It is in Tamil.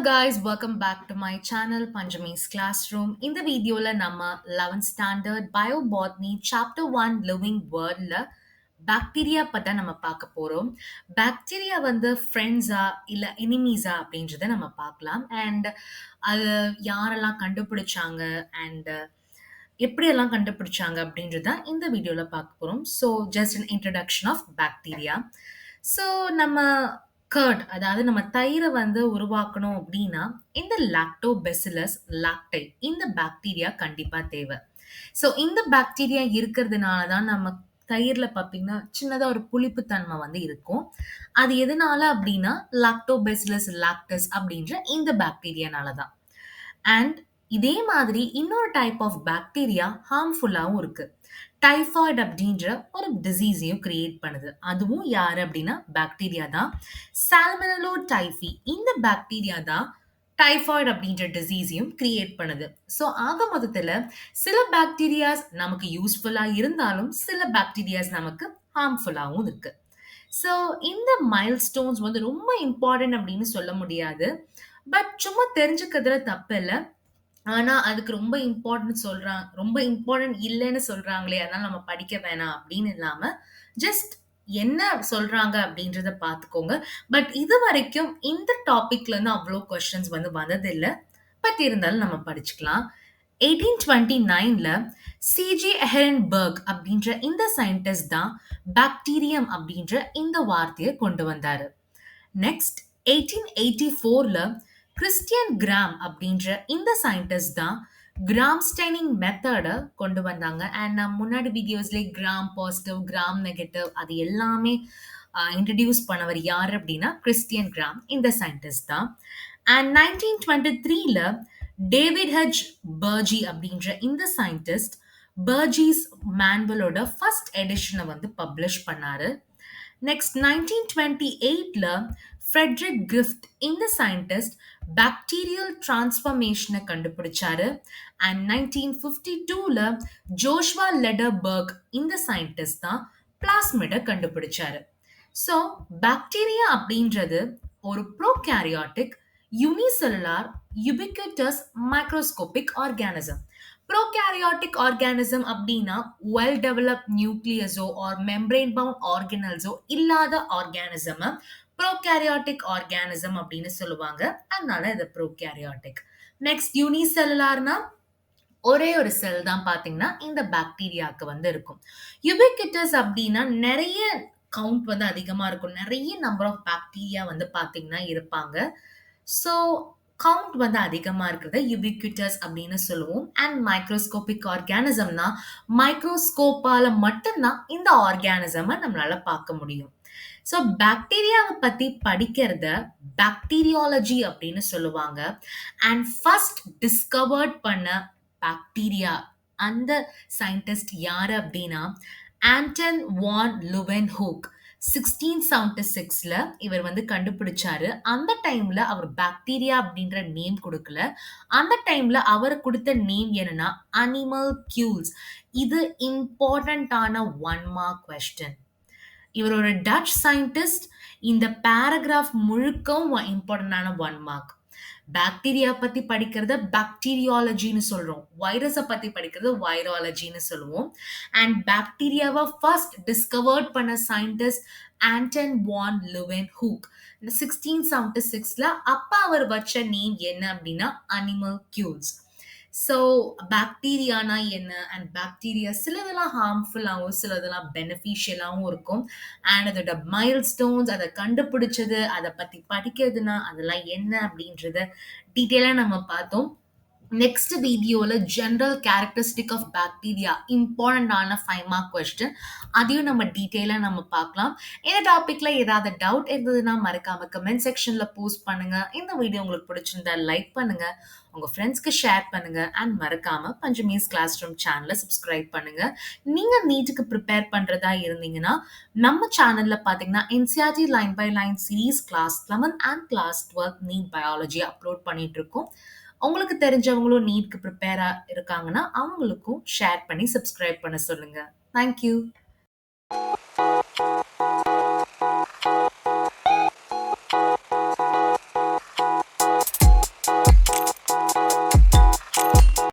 guys, welcome back to my channel Panjami's Classroom. இந்த வீடியோல நம்ம 11th standard biobotany chapter 1 living worldல bacteria பத்தி நம்ம பார்க்க போறோம். பாக்டீரியா வந்து ஃப்ரெண்ட்ஸா இல்ல எனிமீஸா அப்படின்றத நம்ம பார்க்கலாம். அண்ட் அது யாரெல்லாம் கண்டுபிடிச்சாங்க அண்ட் எப்படியெல்லாம் கண்டுபிடிச்சாங்க அப்படின்றத இந்த வீடியோல பார்க்க போறோம். So just an introduction of bacteria. So நம்ம கர்ட் அதாவது நம்ம தயிரை வந்து உருவாக்கணும் அப்படின்னா இந்த லாக்டோபெசிலஸ் லாக்டை இந்த பாக்டீரியா கண்டிப்பா தேவை. ஸோ இந்த பாக்டீரியா இருக்கிறதுனால தான் நம்ம தயிர்ல பார்த்தீங்கன்னா சின்னதா ஒரு புளிப்புத்தன்மை வந்து இருக்கும். அது எதனால அப்படின்னா லாக்டோபெசிலஸ் லாக்டஸ் அப்படின்ற இந்த பாக்டீரியானால தான். அண்ட் இதே மாதிரி இன்னொரு டைப் ஆஃப் பாக்டீரியா ஹார்ம்ஃபுல்லாகவும் இருக்கு. டைஃபாய்டு அப்படின்ற ஒரு டிசீஸையும் கிரியேட் பண்ணுது. அதுவும் யாரு அப்படின்னா பாக்டீரியா தான். சால்மனலோ டைஃபி இந்த பாக்டீரியா தான் டைஃபாய்டு அப்படின்ற டிசீஸையும் கிரியேட் பண்ணுது. ஸோ ஆக மொத்தத்தில் சில பாக்டீரியாஸ் நமக்கு யூஸ்ஃபுல்லாக இருந்தாலும் சில பாக்டீரியாஸ் நமக்கு ஹார்ம்ஃபுல்லாகவும் இருக்கு. ஸோ இந்த மைல்ஸ்டோன்ஸ் வந்து ரொம்ப இம்பார்ட்டன்ட் அப்படின்னு சொல்ல முடியாது. பட் சும்மா தெரிஞ்சுக்கிறதுல தப்பு இல்லை. ஆனா அதுக்கு ரொம்ப இம்பார்ட்டன்ட் சொல்றாங்க, ரொம்ப இம்பார்ட்டன்ட் இல்லைன்னு சொல்றாங்களே அதனால நம்ம படிக்க வேணாம் அப்படின்னு இல்லாம ஜஸ்ட் என்ன சொல்றாங்க அப்படின்றத பார்த்துக்கோங்க. பட் இது வரைக்கும் இந்த டாபிக்ல இருந்து அவ்வளோ கொஸ்டின்ஸ் வந்து வந்ததில்லை. பட் இருந்தாலும் நம்ம படிச்சுக்கலாம். 1829ல சிஜி எஹரன்பர்க் அப்படின்ற இந்த சயின்டிஸ்ட் தான் பாக்டீரியம் அப்படின்ற இந்த வார்த்தையை கொண்டு வந்தாரு. நெக்ஸ்ட் 1884ல கிறிஸ்டியன் கிராம் அப்படின்ற இந்த சயின்டிஸ்ட் தான் கிராம் ஸ்டைனிங் மெத்தடை கொண்டு வந்தாங்க. அண்ட் நான் முன்னாடி வீடியோஸ்லேயே கிராம் பாசிட்டிவ் கிராம் நெகட்டிவ் அது எல்லாமே இன்ட்ரடியூஸ் பண்ணவர் யார் அப்படின்னா கிறிஸ்டியன் கிராம் இந்த சயின்டிஸ்ட் தான். அண்ட் 1923ல டேவிட் ஹெச் பர்ஜி அப்படின்ற இந்த சயின்டிஸ்ட் பர்ஜிஸ் மேனுவலோட ஃபர்ஸ்ட் எடிஷனை வந்து பப்ளிஷ் பண்ணாரு. நெக்ஸ்ட் 1928ல ஃப்ரெட்ரிக் கிரிஃப்ட் இந்த சயின்டிஸ்ட் பாக்டீரியல் டிரான்ஸ்ஃபர்மேஷனை கண்டுபிடிச்சாரு. அண்ட் 1952ல ஜோஷ்வா லெடர்பர்க் இந்த சயின்டிஸ்ட் தான் பிளாஸ்மிடை கண்டுபிடிச்சாரு. ஸோ பாக்டீரியா அப்படின்றது ஒரு prokaryotic unicellular ubiquitous microscopic organism. Prokaryotic organism அப்படின்னா வெல் டெவலப் நியூக்ளியஸோ ஆர் மெம்பரேன் பவுண்ட் ஆர்கனல்ஸோ இல்லாத ஆர்கானிசம் ப்ரோகேரியாட்டிக் ஆர்கானிசம் அப்படின்னு சொல்லுவாங்க. அதனால இது ப்ரோகேரியாட்டிக். நெக்ஸ்ட் யூனிசெல்லுலார்னா ஒரே ஒரு செல் தான் பார்த்தீங்கன்னா இந்த பாக்டீரியாவுக்கு வந்து இருக்கும். யுபிக்யூட்டஸ் அப்படின்னா நிறைய கவுண்ட் வந்து அதிகமா இருக்கும். நிறைய நம்பர் ஆஃப் பாக்டீரியா வந்து பார்த்தீங்கன்னா இருப்பாங்க. ஸோ கவுண்ட் வந்து அதிகமா இருக்கிறத யுபிக்யூட்டஸ் அப்படின்னு சொல்லுவோம். அண்ட் மைக்ரோஸ்கோபிக் ஆர்கானிசம்னா மைக்ரோஸ்கோப்பால மட்டும்தான் இந்த ஆர்கானிசமை நம்மளால பார்க்க முடியும். ஸோ பாக்டீரியாவை பத்தி படிக்கிறத பாக்டீரியாலஜி அப்படின்னு சொல்லுவாங்க. அண்ட் ஃபர்ஸ்ட் டிஸ்கவர்ட் பண்ண பாக்டீரியா அந்த சயின்டிஸ்ட் யாரு அப்படின்னா ஆண்டன் வான் லுவென்ஹூக் 1676ல இவர் வந்து கண்டுபிடிச்சாரு. அந்த டைம்ல அவர் பாக்டீரியா அப்படின்ற நேம் கொடுக்கல. அந்த டைம்ல அவர் கொடுத்த நேம் என்னன்னா அனிமல்கியூல்ஸ். இது இம்பார்ட்டன்டான 1 மார்க் கொஸ்டின். இவர் ஒரு டச் சயின்டிஸ்ட். இந்த பேராகிராஃப் முழுக்கவும் இம்பார்ட்டன்டான 1 மார்க். பாக்டீரியா பத்தி படிக்கிறத பாக்டீரியாலஜின்னு சொல்றோம். வைரஸை பத்தி படிக்கிறது வைராலஜின்னு சொல்லுவோம். அண்ட் பாக்டீரியாவை ஃபர்ஸ்ட் டிஸ்கவர்ட் பண்ண சயின்டிஸ்ட் ஆண்டன் வான் லுவென்ஹூக் 1676ல. அப்ப அவர் வச்ச நேம் என்ன அப்படின்னா அனிமல்கியூல்ஸ். ஸோ பாக்டீரியானா என்ன அண்ட் பாக்டீரியா சிலதெல்லாம் ஹார்ம்ஃபுல்லாகவும் சிலதெல்லாம் பெனிஃபிஷியலாகவும் இருக்கும். அண்ட் அதோட மைல்ஸ்டோன்ஸ் அதை கண்டுபிடிச்சது அதை பற்றி படிக்கிறதுனா அதெல்லாம் என்ன அப்படின்றத டீட்டெயிலாக நம்ம பார்த்தோம். நெக்ஸ்ட் வீடியோல ஜெனரல் கேரக்டரிஸ்டிக் ஆஃப் பாக்டீரியா இம்பார்ட்டன்டான 5 மார்க் கொஸ்டின் அதையும் நம்ம டீட்டெயிலாக நம்ம பார்க்கலாம். இந்த டாபிக்ல ஏதாவது டவுட் இருந்ததுன்னா மறக்காம கமெண்ட் செக்ஷன்ல போஸ்ட் பண்ணுங்க. இந்த வீடியோ உங்களுக்கு பிடிச்சிருந்தா லைக் பண்ணுங்க, உங்க ஃப்ரெண்ட்ஸ்க்கு ஷேர் பண்ணுங்க. அண்ட் மறக்காம பஞ்சமீஸ் கிளாஸ் ரூம் சேனலை சப்ஸ்கிரைப் பண்ணுங்க. நீங்க நீட்டுக்கு ப்ரிப்பேர் பண்றதா இருந்தீங்கன்னா நம்ம சேனல்ல பாத்தீங்கன்னா NCERT line by line series class 11 and class 12 NEET biology upload பண்ணிட்டு இருக்கோம். உங்களுக்கு தெரிஞ்சவங்களும் நீட்க்கு ப்ரிப்பேரா இருக்காங்கன்னா அவங்களுக்கும் ஷேர் பண்ணி சப்ஸ்கிரைப் பண்ண சொல்லுங்க. தேங்க்யூ.